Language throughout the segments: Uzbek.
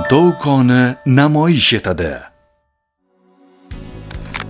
Muruntov koni namoyish etadi.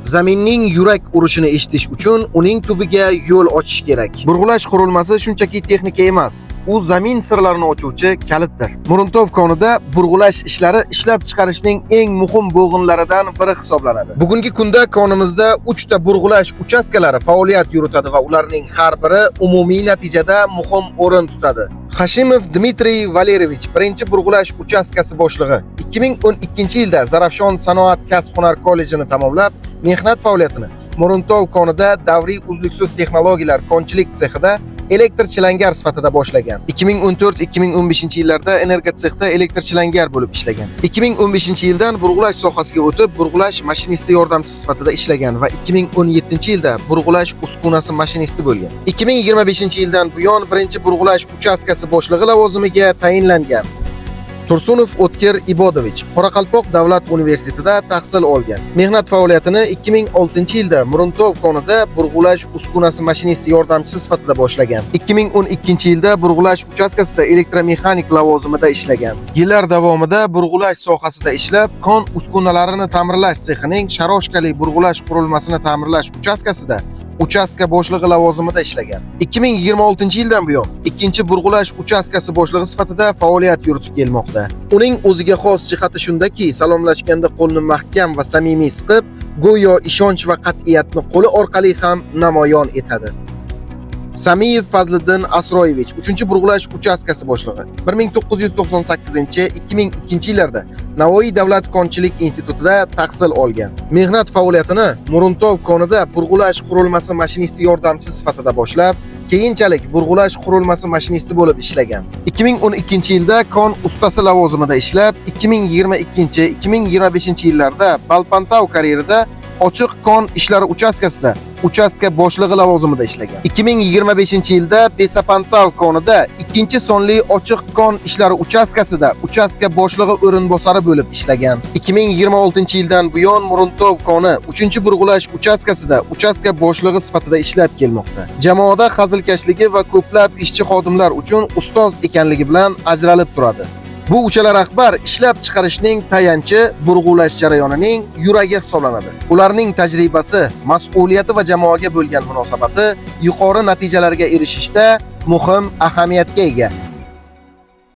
Zaminning yurak urishini eshitish uchun uning tubiga yo'l ochish kerak. Burg'ulash qurilmasi shunchaki texnika emas, u zamin sirlarini ochuvchi kalitdir. Muruntov konida burg'ulash ishlari ishlab chiqarishning eng muhim bo'g'inlaridan biri hisoblanadi. Bugungi kunda konimizda 3 ta burg'ulash uchastkalari faoliyat yuritadi va ularning har biri umumiy natijada muhim o'rin tutadi. Hashimov Dmitriy Valeryevich birinchi burg'ulash uchastkasi boshlig'i 2012-yilda Zarafshon sanoat kasb-hunar kollejini tamomlab, mehnat faoliyatini Muruntov konida davriy uzluksiz texnologiyalar konchilik sexida elektrchilangar sifatida boshlagan. 2014-2015-yillarda energo sexda elektrchilangar bo'lib ishlagan. 2015-yildan burg'ulash sohasiga o'tib, burg'ulash mashinisti yordamchisi sifatida ishlagan va 2017-yilda burg'ulash uskunasi mashinisti bo'lgan. 2025-yildan buyon birinchi burg'ulash uchastkasi boshlig'i lavozimiga tayinlangan. Tursunov O'tkir Ibodovich Qoraqalpoq davlat universitetida tahsil olgan. Mehnat faoliyatini 2006-yilda Muruntov konida burg'ulash uskunasi mashinisti yordamchisi sifatida boshlagan. 2012-yilda burg'ulash uchastkasida elektromexanik lavozimida ishlagan. Yillar davomida burg'ulash sohasida ishlab, kon uskunalarini ta'mirlash sexining sharoshkali burg'ulash qurilmasini ta'mirlash uchastkasida uchastka boshlig'i lavozimida ishlagan. 2026-yildan buyon ikkinchi burg'ulash uchastkasi boshlig'i sifatida faoliyat yuritib kelmoqda. Uning o'ziga xos jihati shundaki, salomlashganda qo'lni mahkam va samimiy siqib, go'yo ishonch va qat'iyatni qo'li orqali ham namoyon etadi. Samiyev Fazliddin Asroyevich 3-burg'ulash uchastkasi boshlig'i 1998-2002-yillarda Navoiy davlat konchilik institutida tahsil olgan. Mehnat faoliyatini Muruntov konida burg'ulash qurilmasi mashinisti yordamchisi sifatida boshlab, keyinchalik burg'ulash qurilmasi mashinisti bo'lib ishlagan. 2012-yilda kon ustasi lavozimida ishlab, 2022-2025-yillarda Balpantau karyerida ochiq kon ishlari uchastkasida uchastka boshlig'i lavozimida ishlagan. 2025-yilda Besapantau konida ikkinchi sonli ochiq kon ishlari uchastkasida uchastka boshlig'i o'rinbosari bo'lib ishlagan. 2026-yildan buyon Muruntov koni 3-burg'ulash uchastkasida uchastka boshlig'i sifatida ishlab kelmoqda. Jamoada hazilkashligi va ko'plab ishchi xodimlar uchun ustoz ekanligi bilan ajralib turadi. Bu uchala rahbar ishlab chiqarishning tayanchi, burg'ulash jarayonining yuragi hisoblanadi. Ularning tajribasi, mas'uliyati va jamoaga bo'lgan munosabati yuqori natijalarga erishishda muhim ahamiyatga ega.